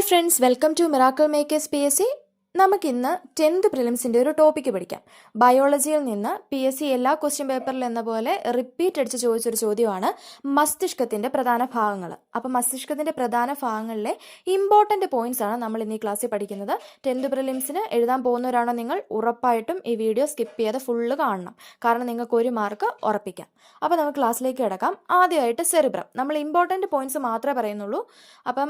Hi friends, welcome to miracle makers PSC. നമുക്കിന്ന് 10th പ്രിലിംസിൻ്റെ ഒരു topic പഠിക്കാം. ബയോളജിയിൽ നിന്ന് PSC എല്ലാ ക്വസ്റ്റ്യൻ പേപ്പറിൽ എന്ന പോലെ റിപ്പീറ്റ് അടിച്ച് ചോദിച്ചൊരു ചോദ്യമാണ് മസ്തിഷ്കത്തിൻ്റെ പ്രധാന ഭാഗങ്ങൾ. അപ്പോൾ മസ്തിഷ്കത്തിൻ്റെ പ്രധാന ഭാഗങ്ങളിലെ ഇമ്പോർട്ടൻ്റ് പോയിന്റ്സ് ആണ് നമ്മൾ ഇന്ന് ഈ ക്ലാസ്സിൽ പഠിക്കുന്നത്. 10th പ്രിലിംസിന് എഴുതാൻ പോകുന്നവരാണോ നിങ്ങൾ, ഉറപ്പായിട്ടും ഈ വീഡിയോ സ്കിപ്പ് ചെയ്യാതെ ഫുള്ള് കാണണം, കാരണം നിങ്ങൾക്ക് 1 മാർക്ക് ഉറപ്പിക്കാം. അപ്പോൾ നമുക്ക് ക്ലാസ്സിലേക്ക് കിടക്കാം. ആദ്യമായിട്ട് സെറിബ്രം. നമ്മൾ ഇമ്പോർട്ടൻ്റ് പോയിന്റ്സ് മാത്രമേ പറയുന്നുള്ളൂ. അപ്പം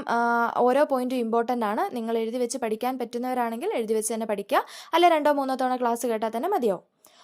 ഓരോ പോയിന്റും ഇമ്പോർട്ടൻ്റ് ആണ്. നിങ്ങൾ എഴുതി വെച്ച് പഠിക്കാൻ പറ്റുന്നവരാണെങ്കിൽ എഴുതി വെച്ച് തന്നെ പഠിക്കുക, അല്ല 2-3 തവണ ക്ലാസ് കേട്ടാൽ തന്നെ മതിയാവും.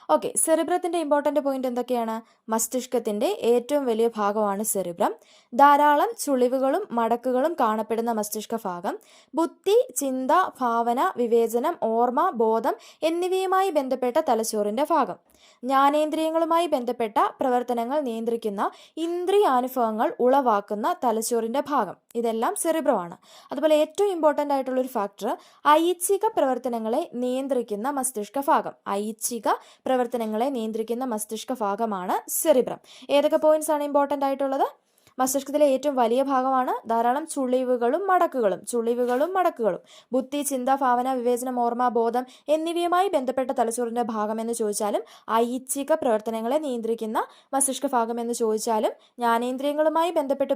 ഓക്കെ, സെറിബ്രത്തിൻ്റെ ഇമ്പോർട്ടൻ്റ് പോയിന്റ് എന്തൊക്കെയാണ്? മസ്തിഷ്കത്തിൻ്റെ ഏറ്റവും വലിയ ഭാഗമാണ് സെറിബ്രം. ധാരാളം ചുളിവുകളും മടക്കുകളും കാണപ്പെടുന്ന മസ്തിഷ്ക ഭാഗം. ബുദ്ധി, ചിന്ത, ഭാവന, വിവേചനം, ഓർമ്മ, ബോധം എന്നിവയുമായി ബന്ധപ്പെട്ട തലച്ചോറിൻ്റെ ഭാഗം. ജ്ഞാനേന്ദ്രിയങ്ങളുമായി ബന്ധപ്പെട്ട പ്രവർത്തനങ്ങൾ നിയന്ത്രിക്കുന്ന ഇന്ദ്രിയാനുഭവങ്ങൾ ഉളവാക്കുന്ന തലച്ചോറിൻ്റെ ഭാഗം. ഇതെല്ലാം സെറിബ്രമാണ്. അതുപോലെ ഏറ്റവും ഇമ്പോർട്ടൻ്റ് ആയിട്ടുള്ളൊരു ഫാക്ടർ ഐച്ഛിക പ്രവർത്തനങ്ങളെ നിയന്ത്രിക്കുന്ന മസ്തിഷ്ക ഭാഗം. ഐച്ഛിക പ്രവർത്തനങ്ങളെ നിയന്ത്രിക്കുന്ന മസ്തിഷ്ക ഭാഗമാണ് സെറിബ്രം. ഏതൊക്കെ പോയിന്റ്സ് ആണ് ഇമ്പോർട്ടൻ്റ് ആയിട്ടുള്ളത്? മസ്തിഷ്കത്തിലെ ഏറ്റവും വലിയ ഭാഗമാണ്. ധാരാളം ചുളിവുകളും മടക്കുകളും. ബുദ്ധി, ചിന്ത, ഭാവന, വിവേചനം, ഓർമ്മ, ബോധം എന്നിവയുമായി ബന്ധപ്പെട്ട തലച്ചോറിൻ്റെ ഭാഗം എന്ന് ചോദിച്ചാലും, ഐച്ഛിക പ്രവർത്തനങ്ങളെ നിയന്ത്രിക്കുന്ന മസ്തിഷ്ക ഭാഗം എന്ന് ചോദിച്ചാലും, ജ്ഞാനേന്ദ്രിയങ്ങളുമായി ബന്ധപ്പെട്ട്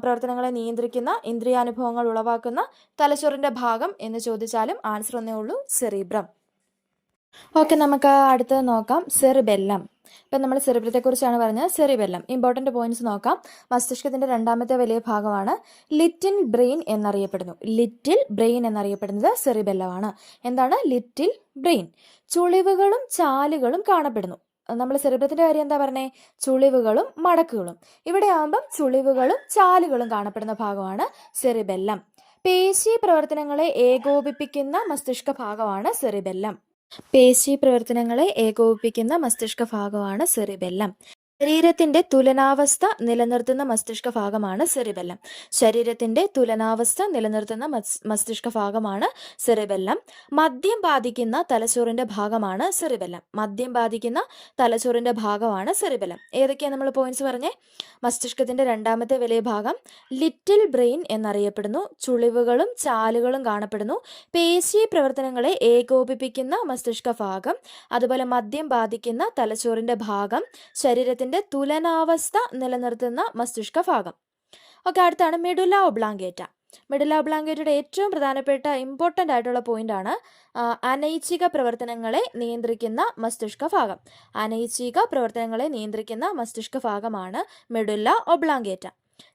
പ്രവർത്തനങ്ങളെ നിയന്ത്രിക്കുന്ന ഇന്ദ്രിയാനുഭവങ്ങൾ ഉളവാക്കുന്ന തലച്ചോറിൻ്റെ ഭാഗം എന്ന് ചോദിച്ചാലും ആൻസർ ഒന്നേ ഉള്ളൂ, സെറിബ്രം. ഓക്കെ, നമുക്ക് അടുത്തത് നോക്കാം, സെറിബെല്ലം. ഇപ്പം നമ്മൾ സെറിബ്രത്തെക്കുറിച്ചാണ് പറഞ്ഞത്. സെറിബെല്ലം ഇമ്പോർട്ടൻ്റ് പോയിന്റ്സ് നോക്കാം. മസ്തിഷ്കത്തിൻ്റെ രണ്ടാമത്തെ വലിയ ഭാഗമാണ്. ലിറ്റിൽ ബ്രെയിൻ എന്നറിയപ്പെടുന്നത് സെറിബെല്ലമാണ്. എന്താണ് ലിറ്റിൽ ബ്രെയിൻ? ചുളിവുകളും ചാലുകളും കാണപ്പെടുന്നു. നമ്മൾ സെറിബ്രത്തിൻ്റെ കാര്യം എന്താ പറഞ്ഞേ? ചുളിവുകളും മടക്കുകളും. ഇവിടെ ആകുമ്പം ചുളിവുകളും ചാലുകളും കാണപ്പെടുന്ന ഭാഗമാണ് സെറിബെല്ലം. പേശി പ്രവർത്തനങ്ങളെ ഏകോപിപ്പിക്കുന്ന മസ്തിഷ്ക ഭാഗമാണ് സെറിബെല്ലം. ശരീരത്തിന്റെ തുലനാവസ്ഥ നിലനിർത്തുന്ന മസ്തിഷ്ക ഭാഗമാണ് സെറിബെല്ലം. മദ്യം ബാധിക്കുന്ന തലച്ചോറിന്റെ ഭാഗമാണ് സെറിബെല്ലം. ഏതൊക്കെയാണ് നമ്മൾ പോയിന്റ്സ് പറഞ്ഞേ? മസ്തിഷ്കത്തിന്റെ രണ്ടാമത്തെ വലിയ ഭാഗം ലിറ്റിൽ ബ്രെയിൻ എന്നറിയപ്പെടുന്നു. ചുളിവുകളും ചാലുകളും കാണപ്പെടുന്നു. പേശി പ്രവർത്തനങ്ങളെ ഏകോപിപ്പിക്കുന്ന മസ്തിഷ്ക ഭാഗം. അതുപോലെ മദ്യം ബാധിക്കുന്ന തലച്ചോറിന്റെ ഭാഗം. ശരീരത്തിന്റെ തുലനാവസ്ഥ നിലനിർത്തുന്ന മസ്തിഷ്ക ഭാഗം. ഓക്കെ, അടുത്താണ് മെഡുല ഒബ്ലാങ്കേറ്റ. മെഡുല ഒബ്ലാങ്കേറ്റയുടെ ഏറ്റവും പ്രധാനപ്പെട്ട ഇമ്പോർട്ടൻ്റ് ആയിട്ടുള്ള പോയിന്റ് ആണ് അനൈച്ഛിക പ്രവർത്തനങ്ങളെ നിയന്ത്രിക്കുന്ന മസ്തിഷ്ക ഭാഗമാണ് മെഡുല ഒബ്ലാങ്കേറ്റ.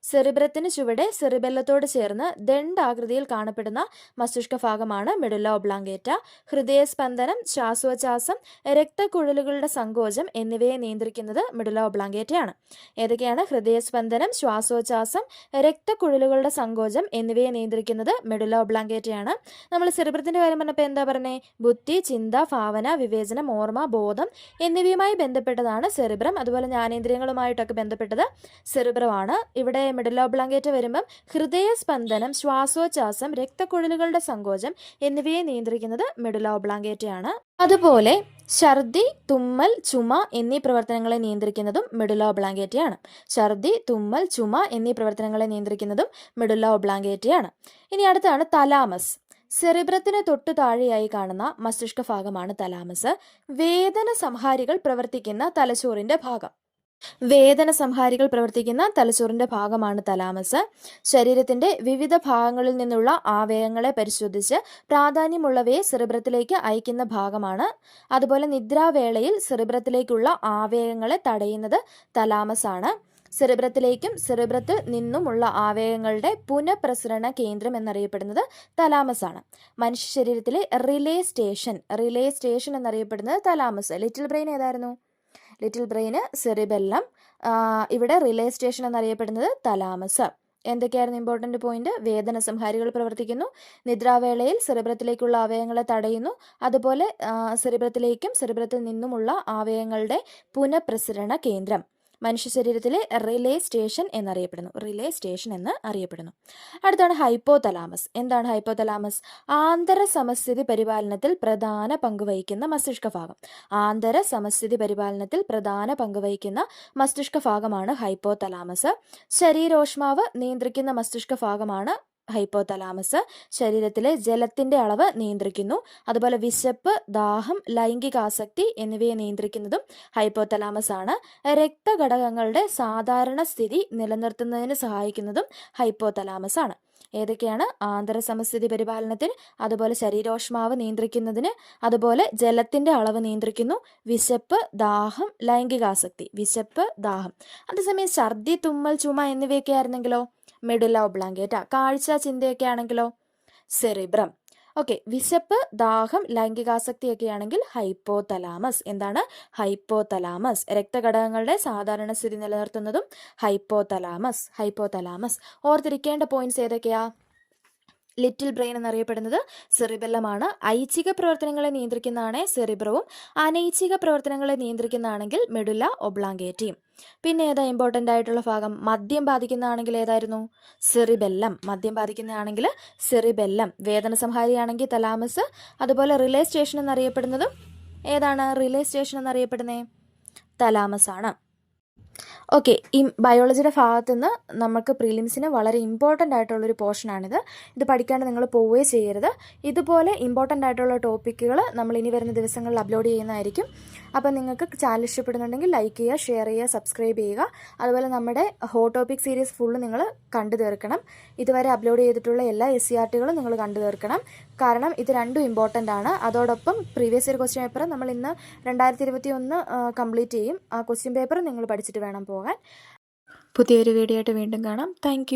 സെറിബ്രത്തിന് ചുവടെ സെറിബെല്ലത്തോട് ചേർന്ന് ദണ്ഡാകൃതിയിൽ കാണപ്പെടുന്ന മസ്തിഷ്ക ഭാഗമാണ് മെഡുല ഒബ്ലാങ്കേറ്റ. ഹൃദയസ്പന്ദനം, ശ്വാസോച്ഛ്വാസം, രക്തക്കുഴലുകളുടെ സങ്കോചം എന്നിവയെ നിയന്ത്രിക്കുന്നത് മെഡുല ഒബ്ലാങ്കേറ്റയാണ്. ഏതൊക്കെയാണ്? ഹൃദയസ്പന്ദനം, ശ്വാസോച്ഛ്വാസം, രക്തക്കുഴലുകളുടെ സങ്കോചം എന്നിവയെ നിയന്ത്രിക്കുന്നത് മെഡുല ഒബ്ലാങ്കേറ്റയാണ്. നമ്മൾ സെറിബ്രത്തിന്റെ കാര്യം പറഞ്ഞപ്പോൾ എന്താ പറഞ്ഞേ? ബുദ്ധി, ചിന്ത, ഭാവന, വിവേചനം, ഓർമ്മ, ബോധം എന്നിവയുമായി ബന്ധപ്പെട്ടതാണ് സെറിബ്രം. അതുപോലെ ജ്ഞാനേന്ദ്രിയങ്ങളുമായിട്ടൊക്കെ ബന്ധപ്പെട്ടത് സെറിബ്രമാണ്. ഇവിടെ മെഡുല ഒബ്ലാങ്കേറ്റ വരുമ്പം ഹൃദയസ്പന്ദനം, ശ്വാസോച്ഛ്വാസം, രക്തക്കുഴലുകളുടെ സങ്കോചം എന്നിവയെ നിയന്ത്രിക്കുന്നത് മെഡുല ഒബ്ലാങ്കേറ്റയാണ്. അതുപോലെ ഛർദി, തുമ്മൽ, ചുമ എന്നീ പ്രവർത്തനങ്ങളെ നിയന്ത്രിക്കുന്നതും മെഡുല ഒബ്ലാങ്കേറ്റയാണ്. ഇനി അടുത്താണ് തലാമസ്. സെറിബ്രത്തിന് തൊട്ടു താഴെയായി കാണുന്ന മസ്തിഷ്ക ഭാഗമാണ് തലാമസ്. വേദന സംഹാരികൾ പ്രവർത്തിക്കുന്ന തലച്ചോറിന്റെ ഭാഗമാണ് തലാമസ്. ശരീരത്തിന്റെ വിവിധ ഭാഗങ്ങളിൽ നിന്നുള്ള ആവേഗങ്ങളെ പരിശോധിച്ച് പ്രാധാന്യമുള്ളവയെ സെറിബ്രത്തിലേക്ക് അയക്കുന്ന ഭാഗമാണ്. അതുപോലെ നിദ്രാവേളയിൽ സെറിബ്രത്തിലേക്കുള്ള ആവേഗങ്ങളെ തടയുന്നത് തലാമസ് ആണ്. സെറിബ്രത്തിൽ നിന്നുമുള്ള ആവേഗങ്ങളുടെ പുനഃപ്രസരണ കേന്ദ്രം എന്നറിയപ്പെടുന്നത് തലാമസ് ആണ്. മനുഷ്യ ശരീരത്തിലെ റിലേ സ്റ്റേഷൻ എന്നറിയപ്പെടുന്നത് തലാമസ്. ലിറ്റിൽ ബ്രെയിൻ ഏതായിരുന്നു? ലിറ്റിൽ ബ്രെയിന് സെറിബെല്ലം. ഇവിടെ റിലേ സ്റ്റേഷൻ എന്നറിയപ്പെടുന്നത് തലാമസ്. എന്തൊക്കെയായിരുന്നു ഇമ്പോർട്ടൻ്റ് പോയിന്റ്? വേദന സംഹാരികൾ പ്രവർത്തിക്കുന്നു. നിദ്രാവേളയിൽ സെറിബ്രത്തിലേക്കുള്ള ആവേഗങ്ങളെ തടയുന്നു. അതുപോലെ സെറിബ്രത്തിൽ നിന്നുമുള്ള ആവേഗങ്ങളുടെ പുനഃപ്രസരണ കേന്ദ്രം മനുഷ്യ ശരീരത്തിലെ റിലേ സ്റ്റേഷൻ എന്നറിയപ്പെടുന്നു. അടുത്താണ് ഹൈപ്പോതലാമസ്. എന്താണ് ഹൈപ്പോതലാമസ്? ആന്തര സമസ്ഥിതി പരിപാലനത്തിൽ പ്രധാന പങ്കുവഹിക്കുന്ന മസ്തിഷ്ക ഭാഗമാണ് ഹൈപ്പോതലാമസ്. ശരീരോഷ്മാവ് നിയന്ത്രിക്കുന്ന മസ്തിഷ്ക ഭാഗമാണ് ഹൈപ്പോതലാമസ്. ശരീരത്തിലെ ജലത്തിൻ്റെ അളവ് നിയന്ത്രിക്കുന്നു. അതുപോലെ വിശപ്പ്, ദാഹം, ലൈംഗികാസക്തി എന്നിവയെ നിയന്ത്രിക്കുന്നതും ഹൈപ്പോതലാമസ് ആണ്. രക്തഘടകങ്ങളുടെ സാധാരണ സ്ഥിതി നിലനിർത്തുന്നതിന് സഹായിക്കുന്നതും ഹൈപ്പോതലാമസ് ആണ്. ഏതൊക്കെയാണ്? ആന്തരസമസ്ഥിതി പരിപാലനത്തിന്, അതുപോലെ ശരീരോഷ്മാവ് നിയന്ത്രിക്കുന്നതിന്, അതുപോലെ ജലത്തിൻ്റെ അളവ് നിയന്ത്രിക്കുന്നു, വിശപ്പ്, ദാഹം, ലൈംഗികാസക്തി. വിശപ്പ്, ദാഹം. അതേസമയം ഛർദി, തുമ്മൽ, ചുമ എന്നിവയൊക്കെ ആയിരുന്നെങ്കിലോ? Medulla oblongata. കാഴ്ച, ചിന്തയൊക്കെ ആണെങ്കിലോ? സെറിബ്രം. ഓക്കെ, വിശപ്പ്, ദാഹം, ലൈംഗികാസക്തിയൊക്കെ ആണെങ്കിൽ ഹൈപ്പോതലാമസ്. എന്താണ്? ഹൈപ്പോതലാമസ്. രക്തഘടകങ്ങളുടെ സാധാരണ സ്ഥിതി നിലനിർത്തുന്നതും ഹൈപ്പോതലാമസ്. ഹൈപ്പോതലാമസ്. ഓർത്തിരിക്കേണ്ട പോയിന്റ്സ് ഏതൊക്കെയാ? ലിറ്റിൽ ബ്രെയിൻ എന്നറിയപ്പെടുന്നത് സെറിബെല്ലമാണ്. ഐച്ഛിക പ്രവർത്തനങ്ങളെ നിയന്ത്രിക്കുന്നതാണ് സെറിബ്രവും. അനൈച്ഛിക പ്രവർത്തനങ്ങളെ നിയന്ത്രിക്കുന്നതാണെങ്കിൽ മെഡുല്ല ഒബ്ലാങ്കേറ്റയും. പിന്നെ ഏതാ ഇമ്പോർട്ടൻ്റ് ആയിട്ടുള്ള ഭാഗം? മദ്യം ബാധിക്കുന്നതാണെങ്കിൽ ഏതായിരുന്നു? സെറിബെല്ലം. മദ്യം ബാധിക്കുന്നതാണെങ്കിൽ സെറിബെല്ലം. വേദന സംഹാരിയാണെങ്കിൽ തലാമസ്. അതുപോലെ റിലേ സ്റ്റേഷൻ എന്നറിയപ്പെടുന്നതും ഏതാണ്? റിലേ സ്റ്റേഷൻ എന്നറിയപ്പെടുന്നത് തലാമസ് ആണ്. ഓക്കെ, ഈ ബയോളജിയുടെ ഭാഗത്തു നിന്ന് നമുക്ക് പ്രിലിംസിന് വളരെ ഇമ്പോർട്ടൻ്റ് ആയിട്ടുള്ളൊരു പോർഷനാണിത്. ഇത് പഠിക്കാണ്ട് നിങ്ങൾ പോവുകയേ ചെയ്യരുത്. ഇതുപോലെ ഇമ്പോർട്ടൻ്റ് ആയിട്ടുള്ള ടോപ്പിക്കുകൾ നമ്മൾ ഇനി വരുന്ന ദിവസങ്ങളിൽ അപ്ലോഡ് ചെയ്യുന്നതായിരിക്കും. അപ്പോൾ നിങ്ങൾക്ക് ചാനൽ ഇഷ്ടപ്പെടുന്നുണ്ടെങ്കിൽ ലൈക്ക് ചെയ്യുക, ഷെയർ ചെയ്യുക, സബ്സ്ക്രൈബ് ചെയ്യുക. അതുപോലെ നമ്മുടെ ഹോട്ട് ടോപ്പിക് സീരീസ് ഫുള്ള് നിങ്ങൾ കണ്ടു തീർക്കണം. ഇതുവരെ അപ്ലോഡ് ചെയ്തിട്ടുള്ള എല്ലാ SCRTകളും നിങ്ങൾ കണ്ടു തീർക്കണം. കാരണം ഇത് രണ്ടും ഇമ്പോർട്ടൻ്റ് ആണ്. അതോടൊപ്പം പ്രീവിയസ് ഇയർ ക്വസ്റ്റ്യൻ പേപ്പർ നമ്മൾ ഇന്ന് 2021 കംപ്ലീറ്റ് ചെയ്യും. ആ ക്വസ്റ്റ്യൻ പേപ്പർ നിങ്ങൾ പഠിച്ചിട്ട് വേണം പോകാൻ. പുതിയൊരു വീഡിയോ ആയിട്ട് വീണ്ടും കാണാം. താങ്ക്